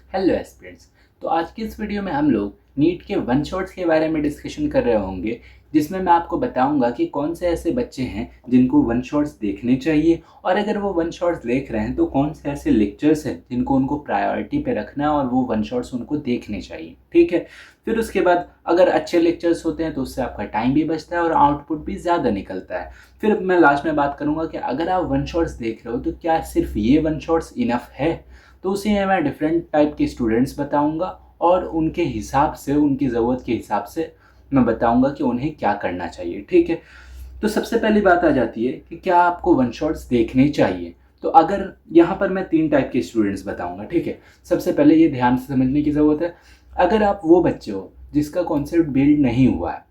Hello aspirants. तो आज की इस वीडियो में हम लोग नीट के वन शॉट्स के बारे में डिस्कशन कर रहे होंगे, जिसमें मैं आपको बताऊंगा कि कौन से ऐसे बच्चे हैं जिनको वन शॉट्स देखने चाहिए, और अगर वो वन शॉट्स देख रहे हैं तो कौन से ऐसे लेक्चर्स हैं जिनको उनको प्रायोरिटी पे रखना है और वो वन शॉट्स उनको देखने चाहिए। ठीक है। फिर उसके बाद अगर अच्छे लेक्चर्स होते हैं तो उससे आपका टाइम भी बचता है और आउटपुट भी ज़्यादा निकलता है। फिर मैं लास्ट में बात करूँगा कि अगर आप वन शॉट्स देख रहे हो तो क्या सिर्फ ये वन शॉट्स इनफ है। तो उसी में मैं डिफरेंट टाइप के स्टूडेंट्स बताऊंगा और उनके हिसाब से, उनकी ज़रूरत के हिसाब से मैं बताऊंगा कि उन्हें क्या करना चाहिए। ठीक है। तो सबसे पहली बात आ जाती है कि क्या आपको वन शॉट्स देखने चाहिए। तो अगर यहाँ पर मैं 3 टाइप के स्टूडेंट्स बताऊंगा। ठीक है। सबसे पहले ये ध्यान से समझने की ज़रूरत है, अगर आप वो बच्चे हो जिसका कॉन्सेप्ट बिल्ड नहीं हुआ है,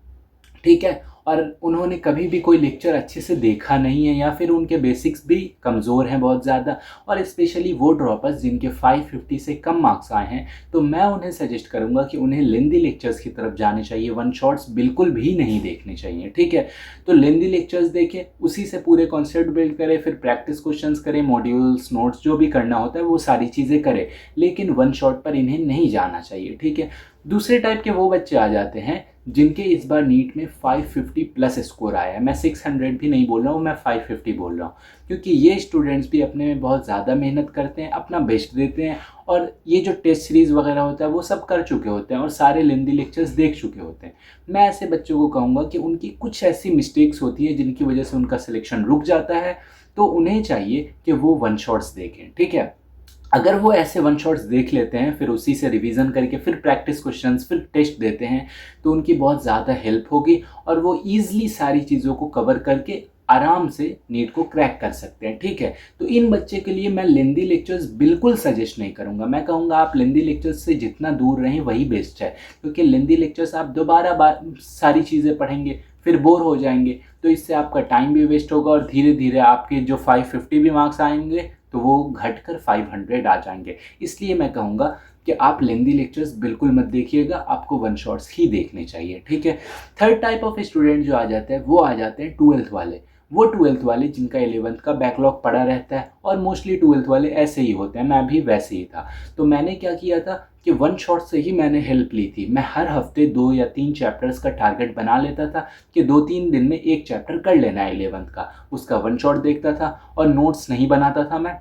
ठीक है, और उन्होंने कभी भी कोई लेक्चर अच्छे से देखा नहीं है या फिर उनके बेसिक्स भी कमज़ोर हैं बहुत ज़्यादा, और स्पेशली वो ड्रॉपर्स जिनके 550 से कम मार्क्स आए हैं, तो मैं उन्हें सजेस्ट करूंगा कि उन्हें लेंदी लेक्चर्स की तरफ जाने चाहिए, वन शॉट्स बिल्कुल भी नहीं देखने चाहिए। ठीक है। तो लेंदी लेक्चर्स देखें, उसी से पूरे कॉन्सेप्ट बिल्ड करें, फिर प्रैक्टिस क्वेश्चंस करें, मॉड्यूल्स नोट्स जो भी करना होता है वो सारी चीज़ें करें, लेकिन वन शॉट पर इन्हें नहीं जाना चाहिए। ठीक है। दूसरे टाइप के वो बच्चे आ जाते हैं जिनके इस बार नीट में 550 प्लस स्कोर आया है। मैं 600 भी नहीं बोल रहा हूँ, मैं 550 बोल रहा हूँ, क्योंकि ये स्टूडेंट्स भी अपने में बहुत ज़्यादा मेहनत करते हैं, अपना बेस्ट देते हैं, और ये जो टेस्ट सीरीज़ वगैरह होता है वो सब कर चुके होते हैं और सारे लेंदी लेक्चर्स देख चुके होते हैं। मैं ऐसे बच्चों को कहूँगा कि उनकी कुछ ऐसी मिस्टेक्स होती हैं जिनकी वजह से उनका सिलेक्शन रुक जाता है, तो उन्हें चाहिए कि वो वन शॉट्स देखें। ठीक है। अगर वो ऐसे वन शॉट्स देख लेते हैं, फिर उसी से रिवीजन करके फिर प्रैक्टिस क्वेश्चंस, फिर टेस्ट देते हैं, तो उनकी बहुत ज़्यादा हेल्प होगी और वो ईजिली सारी चीज़ों को कवर करके आराम से नीट को क्रैक कर सकते हैं। ठीक है। तो इन बच्चे के लिए मैं लेंदी लेक्चर्स बिल्कुल सजेस्ट नहीं करूँगा। मैं कहूँगा आप लेंदी लेक्चर्स से जितना दूर रहें वही बेस्ट है, क्योंकि लेंदी लेक्चर्स आप दोबारा सारी चीज़ें पढ़ेंगे, फिर बोर हो जाएंगे, तो इससे आपका टाइम भी वेस्ट होगा और धीरे धीरे आपके जो 550 भी मार्क्स आएंगे तो वो घटकर 500 आ जाएंगे। इसलिए मैं कहूँगा कि आप लेंदी लेक्चर्स बिल्कुल मत देखिएगा, आपको वन शॉट्स ही देखने चाहिए। ठीक है। थर्ड टाइप ऑफ स्टूडेंट जो आ जाते हैं वो आ जाते हैं ट्वेल्थ वाले। वो ट्वेल्थ वाले जिनका 11th का बैकलॉग पड़ा रहता है, और मोस्टली ट्वेल्थ वाले ऐसे ही होते हैं, मैं भी वैसे ही था। तो मैंने क्या किया था कि वन शॉट से ही मैंने हेल्प ली थी। मैं हर हफ्ते 2 या 3 चैप्टर्स का टारगेट बना लेता था कि 2-3 दिन में एक चैप्टर कर लेना है 11th का, उसका वन शॉट देखता था, और नोट्स नहीं बनाता था मैं,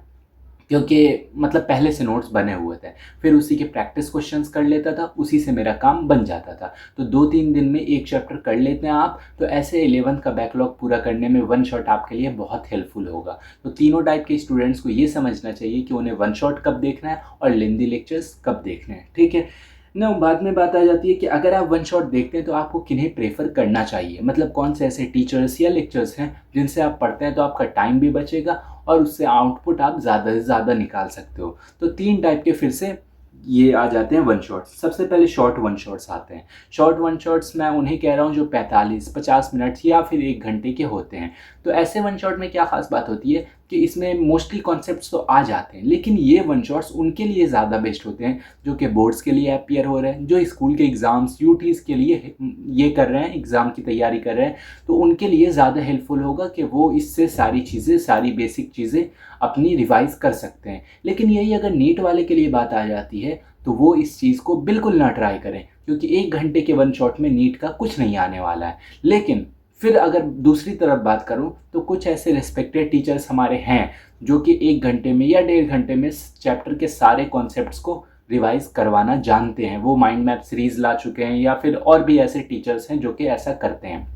क्योंकि मतलब पहले से नोट्स बने हुए थे, फिर उसी के प्रैक्टिस क्वेश्चंस कर लेता था, उसी से मेरा काम बन जाता था। तो 2-3 दिन में एक चैप्टर कर लेते हैं आप, तो ऐसे 11th का बैकलॉग पूरा करने में वन शॉट आपके लिए बहुत हेल्पफुल होगा। तो तीनों टाइप के स्टूडेंट्स को ये समझना चाहिए कि उन्हें वन शॉट कब देखना है और लेंदी लेक्चर्स कब देखने हैं। ठीक है ना। बाद में बात आ जाती है कि अगर आप वन शॉट देखते हैं तो आपको किन्हें प्रेफर करना चाहिए, मतलब कौन से ऐसे टीचर्स या लेक्चर्स हैं जिनसे आप पढ़ते हैं, तो आपका टाइम भी बचेगा और उससे आउटपुट आप ज़्यादा से ज़्यादा निकाल सकते हो। तो 3 टाइप के फिर से ये आ जाते हैं वन शॉट्स। सबसे पहले शॉर्ट वन शॉट्स आते हैं। शॉर्ट वन शॉट्स मैं उन्हें कह रहा हूँ जो 45-50 मिनट या फिर 1 घंटे के होते हैं। तो ऐसे वन शॉट में क्या खास बात होती है कि इसमें मोस्टली कॉन्सेप्ट्स तो आ जाते हैं, लेकिन ये वन शॉट्स उनके लिए ज़्यादा बेस्ट होते हैं जो कि बोर्ड्स के लिए अपियर हो रहे हैं, जो स्कूल के एग्ज़ाम्स यूटीज़ के लिए ये कर रहे हैं, एग्ज़ाम की तैयारी कर रहे हैं। तो उनके लिए ज़्यादा हेल्पफुल होगा कि वो इससे सारी चीज़ें, सारी बेसिक चीज़ें अपनी रिवाइज कर सकते हैं। लेकिन यही अगर नीट वाले के लिए बात आ जाती है तो वो इस चीज़ को बिल्कुल ना ट्राई करें, क्योंकि 1 घंटे के वन शॉट में नीट का कुछ नहीं आने वाला है। लेकिन फिर अगर दूसरी तरफ बात करूं तो कुछ ऐसे रिस्पेक्टेड टीचर्स हमारे हैं जो कि 1 घंटे में या 1.5 घंटे में चैप्टर के सारे कॉन्सेप्ट्स को रिवाइज करवाना जानते हैं। वो माइंड मैप सीरीज़ ला चुके हैं, या फिर और भी ऐसे टीचर्स हैं जो कि ऐसा करते हैं।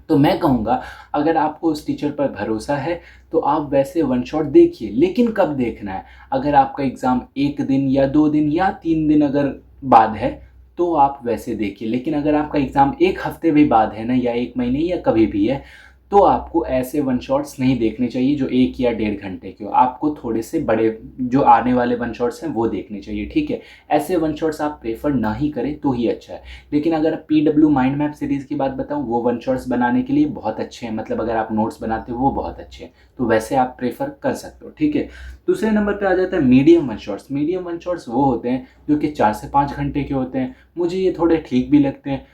तो मैं कहूँगा अगर आपको उस टीचर पर भरोसा है तो आप वैसे वन शॉट देखिए, लेकिन कब देखना है। अगर आपका एग्ज़ाम 1 दिन या 2 दिन या 3 दिन अगर बाद है तो आप वैसे देखिए, लेकिन अगर आपका एग्ज़ाम 1 हफ्ते भी बाद है ना, या 1 महीने या कभी भी है, तो आपको ऐसे वन शॉट्स नहीं देखने चाहिए जो 1 या 1.5 घंटे के हो। आपको थोड़े से बड़े जो आने वाले वन शॉट्स हैं वो देखने चाहिए। ठीक है। ऐसे वन शॉट्स आप प्रेफर ना ही करें तो ही अच्छा है। लेकिन अगर PW माइंड मैप सीरीज़ की बात बताऊं, वो वन शॉट्स बनाने के लिए बहुत अच्छे हैं, मतलब अगर आप नोट्स बनाते हो वो बहुत अच्छे हैं, तो वैसे आप प्रेफर कर सकते हो। ठीक है। दूसरे नंबर पर आ जाता है medium one shots. Medium one shots वो होते हैं जो कि 4 से 5 घंटे के होते हैं। मुझे ये थोड़े ठीक भी लगते हैं।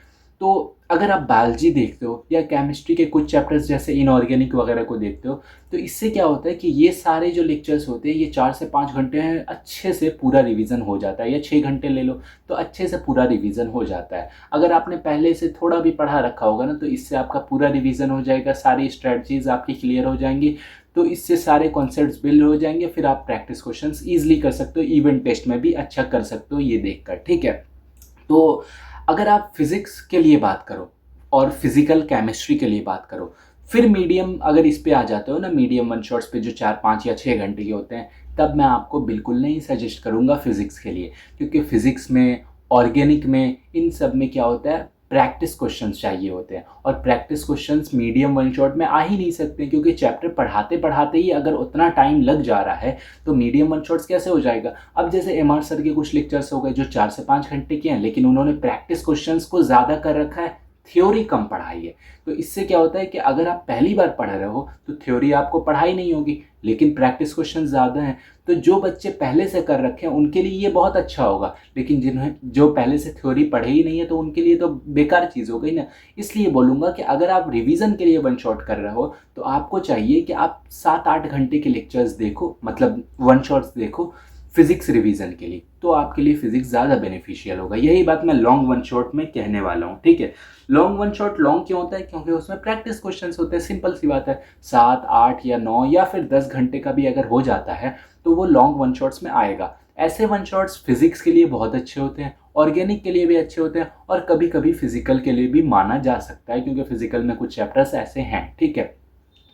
तो अगर आप बायोलॉजी देखते हो या केमिस्ट्री के कुछ चैप्टर्स जैसे इनऑर्गेनिक वगैरह को देखते हो, तो इससे क्या होता है कि ये सारे जो लेक्चर्स होते हैं ये 4 से 5 घंटे हैं, अच्छे से पूरा रिवीजन हो जाता है, या 6 घंटे ले लो तो अच्छे से पूरा रिवीजन हो जाता है। अगर आपने पहले से थोड़ा भी पढ़ा रखा होगा ना, तो इससे आपका पूरा रिवीजन हो जाएगा, सारी स्ट्रेटजीज आपकी क्लियर हो जाएंगी, तो इससे सारे कॉन्सेप्ट्स बिल्ड हो जाएंगे। फिर आप प्रैक्टिस क्वेश्चंस ईजिली कर सकते हो, इवन टेस्ट में भी अच्छा कर सकते हो ये देखकर, ठीक है। तो अगर आप फिज़िक्स के लिए बात करो और फिज़िकल केमिस्ट्री के लिए बात करो, फिर मीडियम अगर इस पे आ जाते हो ना, मीडियम वन शॉट्स पे जो 4, 5 या 6 घंटे के होते हैं, तब मैं आपको बिल्कुल नहीं सजेस्ट करूँगा फ़िज़िक्स के लिए, क्योंकि फ़िज़िक्स में, ऑर्गेनिक में, इन सब में क्या होता है, प्रैक्टिस क्वेश्चंस चाहिए होते हैं, और practice questions medium one shot में आ ही नहीं सकते, क्योंकि चैप्टर पढ़ाते पढ़ाते ही अगर उतना टाइम लग जा रहा है तो मीडियम वन शॉट्स कैसे हो जाएगा। अब जैसे एमआर सर के कुछ लेक्चर्स हो गए जो 4 से 5 घंटे के हैं, लेकिन उन्होंने प्रैक्टिस क्वेश्चंस को ज़्यादा कर रखा है, थ्योरी कम पढ़ाई है। तो इससे क्या होता है कि अगर आप पहली बार पढ़ रहे हो तो थ्योरी आपको पढ़ाई नहीं होगी, लेकिन प्रैक्टिस क्वेश्चन ज़्यादा हैं, तो जो बच्चे पहले से कर रखे हैं उनके लिए ये बहुत अच्छा होगा, लेकिन जिन्हें जो पहले से थ्योरी पढ़े ही नहीं है तो उनके लिए तो बेकार चीज़ हो गई ना। इसलिए बोलूँगा कि अगर आप रिवीजन के लिए वन शॉट कर रहे हो तो आपको चाहिए कि आप 7-8 घंटे के लेक्चर्स देखो, मतलब वन शॉट्स देखो फिज़िक्स रिवीजन के लिए, तो आपके लिए फिज़िक्स ज़्यादा बेनिफिशियल होगा। यही बात मैं लॉन्ग वन शॉट में कहने वाला हूँ, ठीक है। लॉन्ग वन शॉट लॉन्ग क्यों होता है, क्योंकि उसमें प्रैक्टिस क्वेश्चंस होते हैं, सिंपल सी बात है। 7, 8 या 9 या फिर 10 घंटे का भी अगर हो जाता है तो वो लॉन्ग वन शॉट्स में आएगा। ऐसे वन शॉट्स फिज़िक्स के लिए बहुत अच्छे होते हैं, ऑर्गेनिक के लिए भी अच्छे होते हैं, और कभी कभी फिज़िकल के लिए भी माना जा सकता है, क्योंकि फिज़िकल में कुछ चैप्टर्स ऐसे हैं, ठीक है।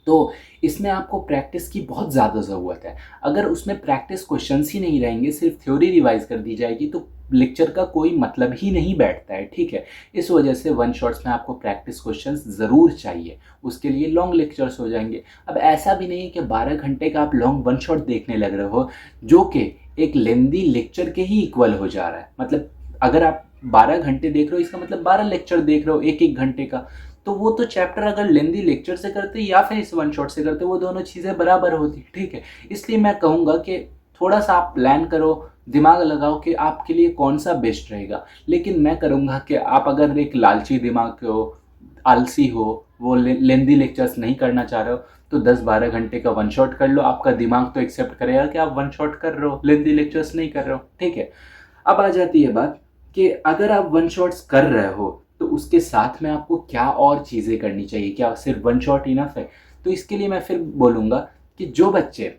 तो इसमें आपको प्रैक्टिस की बहुत ज़्यादा ज़रूरत है। अगर उसमें प्रैक्टिस क्वेश्चंस ही नहीं रहेंगे, सिर्फ थ्योरी रिवाइज कर दी जाएगी, तो लेक्चर का कोई मतलब ही नहीं बैठता है, ठीक है। इस वजह से वन शॉट्स में आपको प्रैक्टिस क्वेश्चंस ज़रूर चाहिए, उसके लिए लॉन्ग लेक्चर्स हो जाएंगे। अब ऐसा भी नहीं है कि 12 घंटे का आप लॉन्ग वन शॉट देखने लग रहे हो, जो कि एक लेंदी लेक्चर के ही इक्वल हो जा रहा है। मतलब अगर आप 12 घंटे देख रहे हो, इसका मतलब 12 लेक्चर देख रहे हो 1-1 घंटे का, तो वो तो चैप्टर अगर लेंदी लेक्चर से करते या फिर इस वन शॉट से करते, वो दोनों चीज़ें बराबर होती, ठीक है। इसलिए मैं कहूँगा कि थोड़ा सा आप प्लान करो, दिमाग लगाओ कि आपके लिए कौन सा बेस्ट रहेगा। लेकिन मैं करूँगा कि आप अगर एक लालची दिमाग के हो, आलसी हो, वो लेंदी लेक्चर्स नहीं करना चाह रहे हो, तो 10-12 घंटे का वन शॉट कर लो। आपका दिमाग तो एक्सेप्ट करेगा कि आप वन शॉट कर रहे हो, लेंदी लेक्चर्स नहीं कर रहे हो, ठीक है। अब आ जाती है बात कि अगर आप वन शॉट्स कर रहे हो तो उसके साथ में आपको क्या और चीज़ें करनी चाहिए, क्या सिर्फ वन शॉट इनफ है। तो इसके लिए मैं फिर बोलूँगा कि जो बच्चे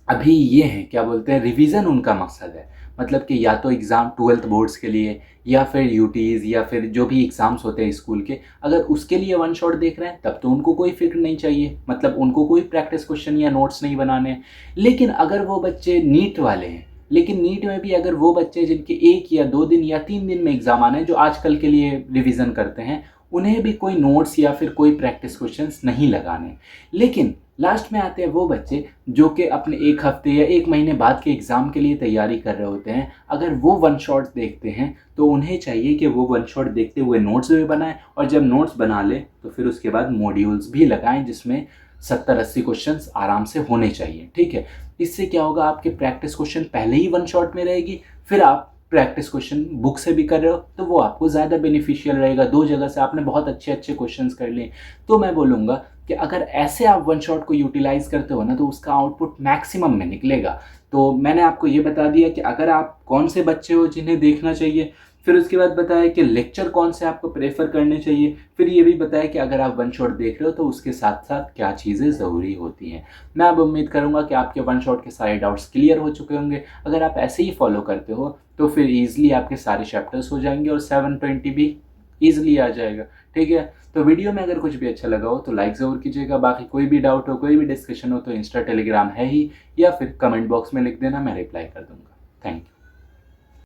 अभी ये हैं, क्या बोलते हैं, रिवीजन उनका मकसद है, मतलब कि या तो एग्ज़ाम 12th बोर्ड्स के लिए, या फिर यूटीज़, या फिर जो भी एग्ज़ाम्स होते हैं स्कूल के, अगर उसके लिए वन शॉट देख रहे हैं तब तो उनको कोई फिक्र नहीं चाहिए, मतलब उनको कोई प्रैक्टिस क्वेश्चन या नोट्स नहीं बनाने हैं। लेकिन अगर वो बच्चे नीट वाले हैं, लेकिन नीट में भी अगर वो बच्चे जिनके 1 या 2 दिन या 3 दिन में एग्ज़ाम आने हैं, जो आजकल के लिए रिवीजन करते हैं, उन्हें भी कोई नोट्स या फिर कोई प्रैक्टिस क्वेश्चंस नहीं लगाने। लेकिन लास्ट में आते हैं वो बच्चे जो कि अपने 1 हफ्ते या 1 महीने बाद के एग्ज़ाम के लिए तैयारी कर रहे होते हैं। अगर वो वन शॉट्स देखते हैं तो उन्हें चाहिए कि वो वन शॉट देखते हुए नोट्स भी बनाएं, और जब नोट्स बना लें तो फिर उसके बाद मॉड्यूल्स भी लगाएं, जिसमें 70-80 क्वेश्चंस आराम से होने चाहिए, ठीक है। इससे क्या होगा, आपके प्रैक्टिस क्वेश्चन पहले ही वन शॉट में रहेगी, फिर आप प्रैक्टिस क्वेश्चन बुक से भी कर रहे हो तो वो आपको ज़्यादा बेनिफिशियल रहेगा। 2 जगह से आपने बहुत अच्छे अच्छे क्वेश्चंस कर लिए। तो मैं बोलूँगा कि अगर ऐसे आप वन शॉट को यूटिलाइज़ करते हो ना, तो उसका आउटपुट मैक्सिमम में निकलेगा। तो मैंने आपको ये बता दिया कि अगर आप कौन से बच्चे हो जिन्हें देखना चाहिए, फिर उसके बाद बताया कि लेक्चर कौन से आपको प्रेफर करने चाहिए, फिर ये भी बताया कि अगर आप वन शॉट देख रहे हो तो उसके साथ साथ क्या चीज़ें ज़रूरी होती हैं। मैं अब उम्मीद करूँगा कि आपके वन शॉट के सारे डाउट्स क्लियर हो चुके होंगे। अगर आप ऐसे ही फॉलो करते हो तो फिर ईजिली आपके सारे चैप्टर्स हो जाएंगे और 720 भी ईजिली आ जाएगा, ठीक है। तो वीडियो में अगर कुछ भी अच्छा लगा हो तो लाइक ज़रूर कीजिएगा। बाकी कोई भी डाउट हो, कोई भी डिस्कशन हो तो इंस्टा टेलीग्राम है ही, या फिर कमेंट बॉक्स में लिख देना, मैं रिप्लाई कर दूँगा। Thank you.